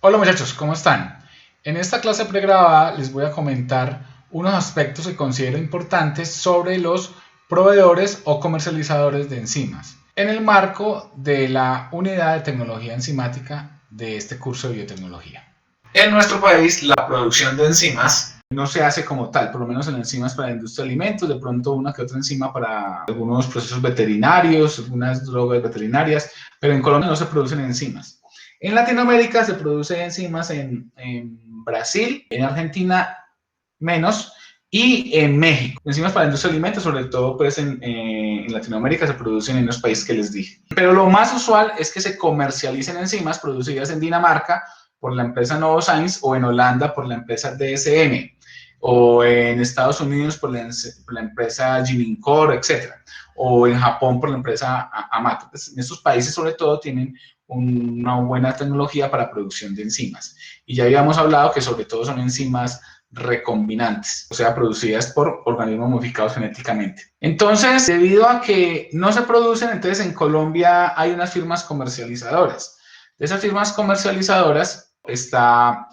Hola muchachos, ¿cómo están? En esta clase pregrabada les voy a comentar unos aspectos que considero importantes sobre los proveedores o comercializadores de enzimas, en el marco de la unidad de tecnología enzimática de este curso de biotecnología. En nuestro país, la producción de enzimas no se hace como tal, por lo menos en enzimas para la industria de alimentos, de pronto una que otra enzima para algunos procesos veterinarios, algunas drogas veterinarias, pero en Colombia no se producen enzimas. En Latinoamérica se produce enzimas en Brasil, en Argentina menos, y en México. Enzimas para la industria de alimentos, sobre todo pues en Latinoamérica, se producen en los países que les dije. Pero lo más usual es que se comercialicen enzimas producidas en Dinamarca por la empresa Novozymes o en Holanda por la empresa DSM o en Estados Unidos por la empresa Gimincor, etc. O en Japón por la empresa Amato. Pues en estos países sobre todo tienen una buena tecnología para producción de enzimas. Y ya habíamos hablado que sobre todo son enzimas recombinantes, o sea, producidas por organismos modificados genéticamente. Entonces, debido a que no se producen, entonces en Colombia hay unas firmas comercializadoras. De esas firmas comercializadoras está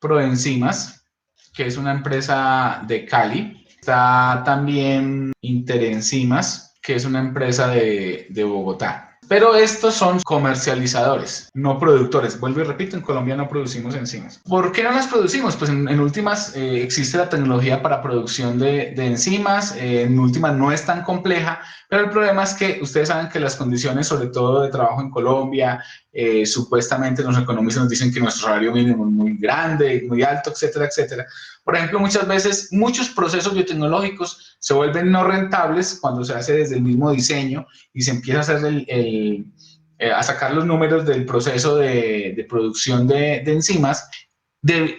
Proenzimas, que es una empresa de Cali. Está también Interenzimas, que es una empresa de Bogotá. Pero estos son comercializadores, no productores. Vuelvo y repito, en Colombia no producimos enzimas. ¿Por qué no las producimos? Pues en últimas existe la tecnología para producción de enzimas, en últimas no es tan compleja, pero el problema es que ustedes saben que las condiciones, sobre todo de trabajo en Colombia, supuestamente los economistas nos dicen que nuestro salario mínimo es muy grande, muy alto, etcétera, etcétera. Por ejemplo, muchas veces muchos procesos biotecnológicos se vuelven no rentables cuando se hace desde el mismo diseño y se empieza a hacer a sacar los números del proceso de producción de enzimas,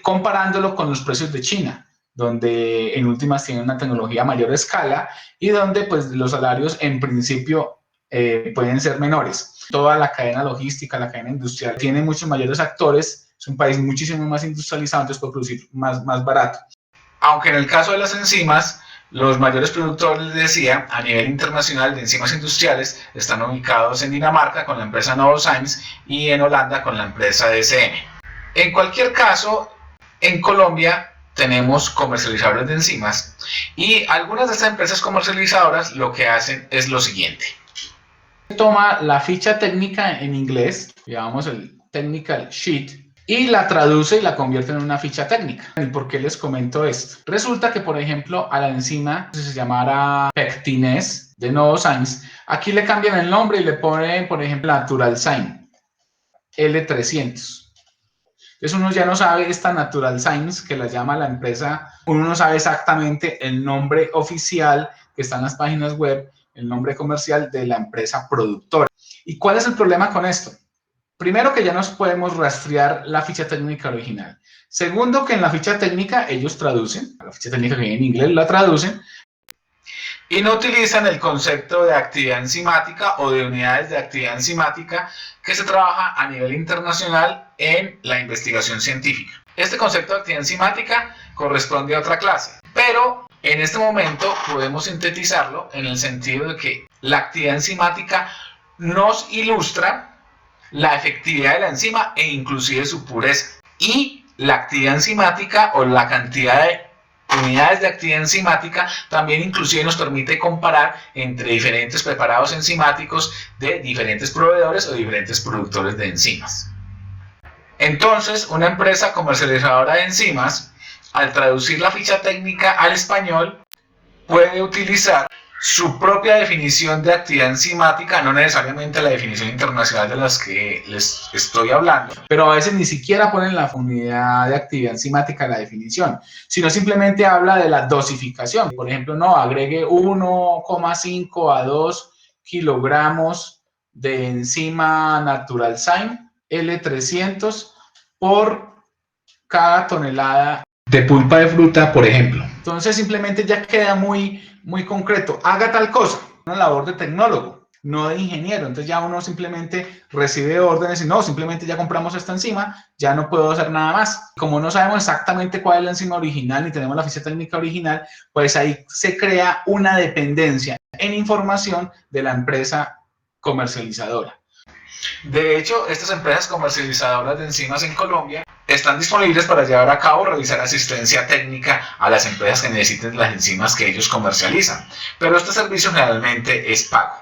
comparándolo con los precios de China, donde en últimas tienen una tecnología a mayor escala y donde pues los salarios en principio pueden ser menores. Toda la cadena logística, la cadena industrial tiene muchos mayores actores, es un país muchísimo más industrializado, entonces puede producir más barato. Aunque en el caso de las enzimas, los mayores productores, les decía, a nivel internacional de enzimas industriales están ubicados en Dinamarca con la empresa Novozymes y en Holanda con la empresa DSM. En cualquier caso, en Colombia tenemos comercializadores de enzimas y algunas de estas empresas comercializadoras lo que hacen es lo siguiente. Toma la ficha técnica en inglés, llamamos el technical sheet, y la traduce y la convierte en una ficha técnica. ¿Y por qué les comento esto? Resulta que, por ejemplo, a la enzima, si se llamara pectinase de Novozymes, aquí le cambian el nombre y le ponen, por ejemplo, Naturalzyme L300. Entonces uno ya no sabe esta Naturalzymes que la llama la empresa, uno no sabe exactamente el nombre oficial que está en las páginas web, el nombre comercial de la empresa productora. ¿Y cuál es el problema con esto? Primero, que ya nos podemos rastrear la ficha técnica original. Segundo, que en la ficha técnica ellos traducen, la ficha técnica que viene en inglés la traducen, y no utilizan el concepto de actividad enzimática o de unidades de actividad enzimática que se trabaja a nivel internacional en la investigación científica. Este concepto de actividad enzimática corresponde a otra clase, pero en este momento podemos sintetizarlo en el sentido de que la actividad enzimática nos ilustra la efectividad de la enzima e inclusive su pureza. Y la actividad enzimática o la cantidad de unidades de actividad enzimática también inclusive nos permite comparar entre diferentes preparados enzimáticos de diferentes proveedores o diferentes productores de enzimas. Entonces, una empresa comercializadora de enzimas, al traducir la ficha técnica al español, puede utilizar su propia definición de actividad enzimática, no necesariamente la definición internacional de las que les estoy hablando, pero a veces ni siquiera ponen la unidad de actividad enzimática en la definición, sino simplemente habla de la dosificación. Por ejemplo, no, agregue 1,5 a 2 kilogramos de enzima Naturalzyme L300 por cada tonelada de pulpa de fruta, por ejemplo. Entonces simplemente ya queda muy concreto. Haga tal cosa, una labor de tecnólogo, no de ingeniero. Entonces ya uno simplemente recibe órdenes y no, simplemente ya compramos esta enzima, ya no puedo hacer nada más. Como no sabemos exactamente cuál es la enzima original ni tenemos la ficha técnica original, pues ahí se crea una dependencia en información de la empresa comercializadora. De hecho, estas empresas comercializadoras de enzimas en Colombia están disponibles para llevar a cabo, realizar asistencia técnica a las empresas que necesiten las enzimas que ellos comercializan. Pero este servicio generalmente es pago.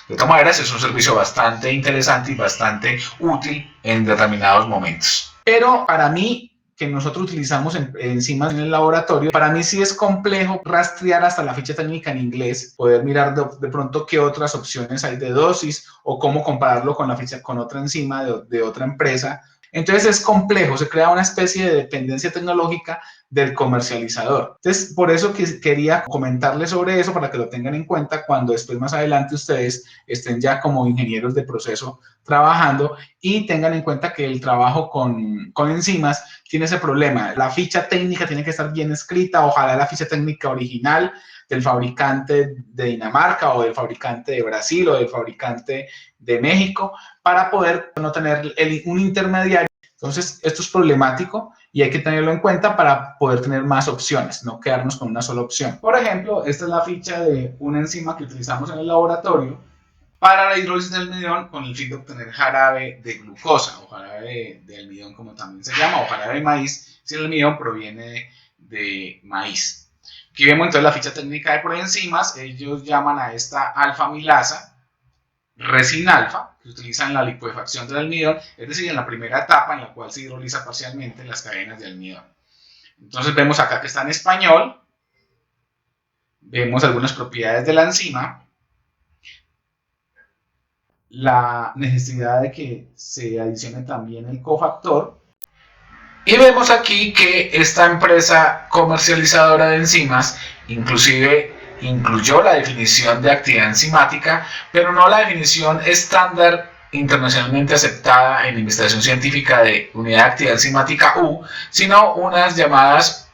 De todas maneras, es un servicio bastante interesante y bastante útil en determinados momentos. Pero para mí, que nosotros utilizamos enzimas en el laboratorio, para mí sí es complejo rastrear hasta la ficha técnica en inglés, poder mirar de pronto qué otras opciones hay de dosis o cómo compararlo con la ficha con otra enzima de otra empresa. Entonces es complejo, se crea una especie de dependencia tecnológica del comercializador. Entonces, por eso quería comentarles sobre eso para que lo tengan en cuenta cuando después más adelante ustedes estén ya como ingenieros de proceso trabajando y tengan en cuenta que el trabajo con enzimas tiene ese problema. La ficha técnica tiene que estar bien escrita, ojalá la ficha técnica original del fabricante de Dinamarca o del fabricante de Brasil o del fabricante de México para poder no tener un intermediario. Entonces, esto es problemático y hay que tenerlo en cuenta para poder tener más opciones, no quedarnos con una sola opción. Por ejemplo, esta es la ficha de una enzima que utilizamos en el laboratorio para la hidrólisis del almidón con el fin de obtener jarabe de glucosa o jarabe de almidón como también se llama, o jarabe de maíz si el almidón proviene de maíz. Aquí vemos entonces la ficha técnica de proenzimas. Ellos llaman a esta alfa-milasa resin-alfa, que utiliza en la licuefacción del almidón, es decir, en la primera etapa en la cual se hidroliza parcialmente las cadenas de almidón. Entonces vemos acá que está en español, vemos algunas propiedades de la enzima, la necesidad de que se adicione también el cofactor, y vemos aquí que esta empresa comercializadora de enzimas inclusive incluyó la definición de actividad enzimática, pero no la definición estándar internacionalmente aceptada en investigación científica de unidad de actividad enzimática U, sino unas llamadas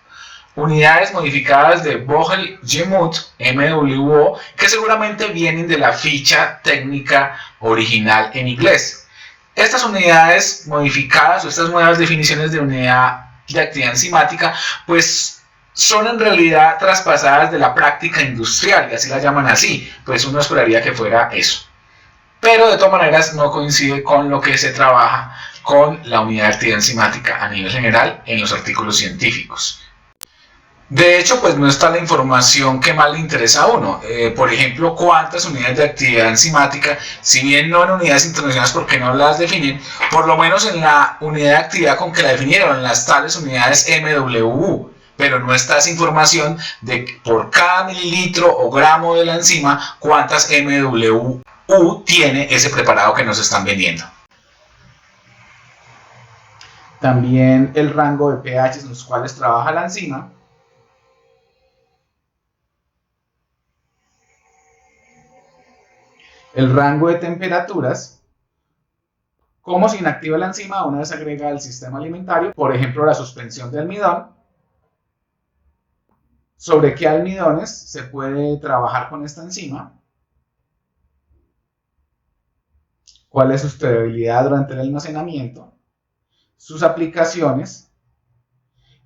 unidades modificadas de Vogel-Gemuth, MWO, que seguramente vienen de la ficha técnica original en inglés. Estas unidades modificadas o estas nuevas definiciones de unidad de actividad enzimática, pues son en realidad traspasadas de la práctica industrial, y así la llaman así, pues uno esperaría que fuera eso. Pero de todas maneras no coincide con lo que se trabaja con la unidad de actividad enzimática a nivel general en los artículos científicos. De hecho, pues no está la información que más le interesa a uno. Por ejemplo, cuántas unidades de actividad enzimática, si bien no en unidades internacionales porque no las definen, por lo menos en la unidad de actividad con que la definieron, en las tales unidades MWU. Pero no está esa información de por cada mililitro o gramo de la enzima, cuántas MWU tiene ese preparado que nos están vendiendo. También el rango de pH en los cuales trabaja la enzima. El rango de temperaturas, cómo se inactiva la enzima una vez agrega al sistema alimentario, por ejemplo la suspensión de almidón, sobre qué almidones se puede trabajar con esta enzima, cuál es su estabilidad durante el almacenamiento, sus aplicaciones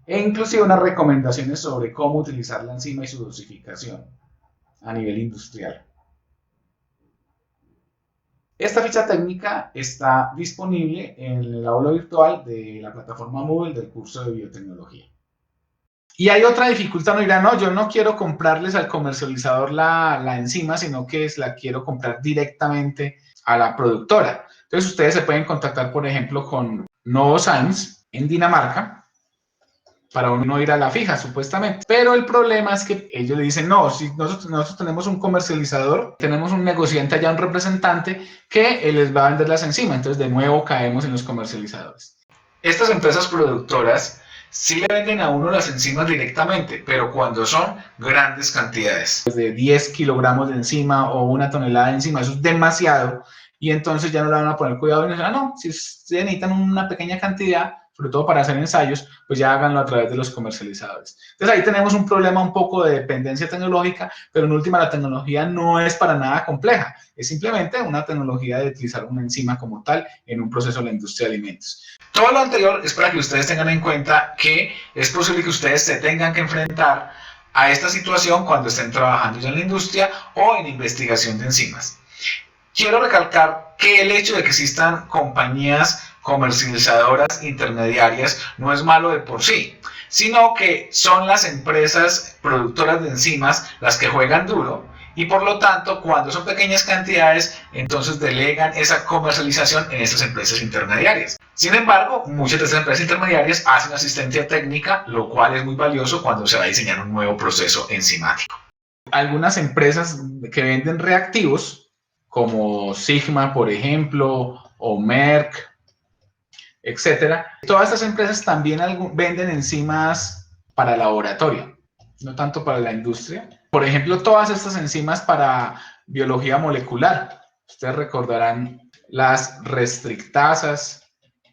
e inclusive unas recomendaciones sobre cómo utilizar la enzima y su dosificación a nivel industrial. Esta ficha técnica está disponible en el aula virtual de la plataforma Moodle del curso de biotecnología. Y hay otra dificultad, no dirán, no, yo no quiero comprarles al comercializador la enzima, sino que la quiero comprar directamente a la productora. Entonces ustedes se pueden contactar, por ejemplo, con Novozymes en Dinamarca, para uno ir a la fija, supuestamente. Pero el problema es que ellos le dicen, no, si nosotros tenemos un comercializador, tenemos un negociante allá, un representante, que les va a vender las enzimas. Entonces, de nuevo, caemos en los comercializadores. Estas empresas productoras sí le venden a uno las enzimas directamente, pero cuando son grandes cantidades. De 10 kilogramos de enzima o 1 tonelada de enzima, eso es demasiado. Y entonces ya no le van a poner cuidado y dicen, no, si necesitan una pequeña cantidad, sobre todo para hacer ensayos, pues ya háganlo a través de los comercializadores. Entonces ahí tenemos un problema un poco de dependencia tecnológica, pero en última la tecnología no es para nada compleja, es simplemente una tecnología de utilizar una enzima como tal en un proceso de la industria de alimentos. Todo lo anterior es para que ustedes tengan en cuenta que es posible que ustedes se tengan que enfrentar a esta situación cuando estén trabajando ya en la industria o en investigación de enzimas. Quiero recalcar que el hecho de que existan compañías comercializadoras intermediarias no es malo de por sí, sino que son las empresas productoras de enzimas las que juegan duro y por lo tanto cuando son pequeñas cantidades entonces delegan esa comercialización en esas empresas intermediarias. Sin embargo, muchas de esas empresas intermediarias hacen asistencia técnica, lo cual es muy valioso cuando se va a diseñar un nuevo proceso enzimático. Algunas empresas que venden reactivos, como Sigma, por ejemplo, o Merck, etcétera. Todas estas empresas también venden enzimas para laboratorio, no tanto para la industria. Por ejemplo, todas estas enzimas para biología molecular. Ustedes recordarán las restrictasas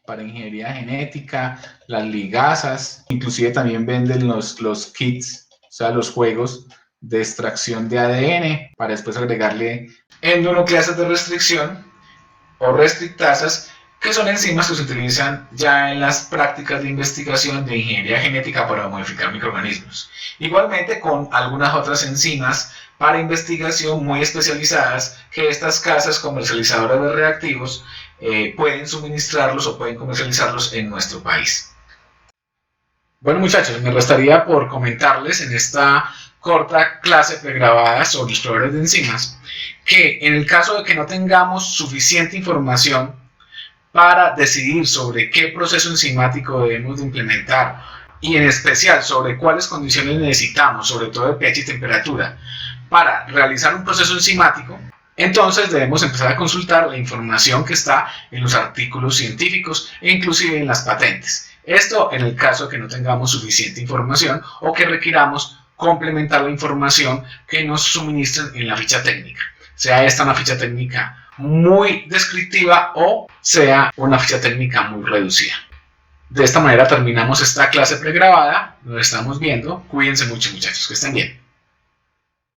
para ingeniería genética, las ligasas, inclusive también venden los kits, o sea, los juegos de extracción de ADN para después agregarle endonucleasas de restricción o restrictasas, que son enzimas que se utilizan ya en las prácticas de investigación de ingeniería genética para modificar microorganismos. Igualmente con algunas otras enzimas para investigación muy especializadas que estas casas comercializadoras de reactivos pueden suministrarlos o pueden comercializarlos en nuestro país. Bueno muchachos, me restaría por comentarles en esta corta clase pregrabada sobre los proveedores de enzimas que en el caso de que no tengamos suficiente información para decidir sobre qué proceso enzimático debemos de implementar y en especial sobre cuáles condiciones necesitamos, sobre todo de pH y temperatura, para realizar un proceso enzimático, entonces debemos empezar a consultar la información que está en los artículos científicos e inclusive en las patentes. Esto en el caso de que no tengamos suficiente información o que requiramos complementar la información que nos suministran en la ficha técnica, sea esta una ficha técnica muy descriptiva o sea una ficha técnica muy reducida. De esta manera terminamos esta clase pregrabada, nos estamos viendo, cuídense mucho muchachos, que estén bien.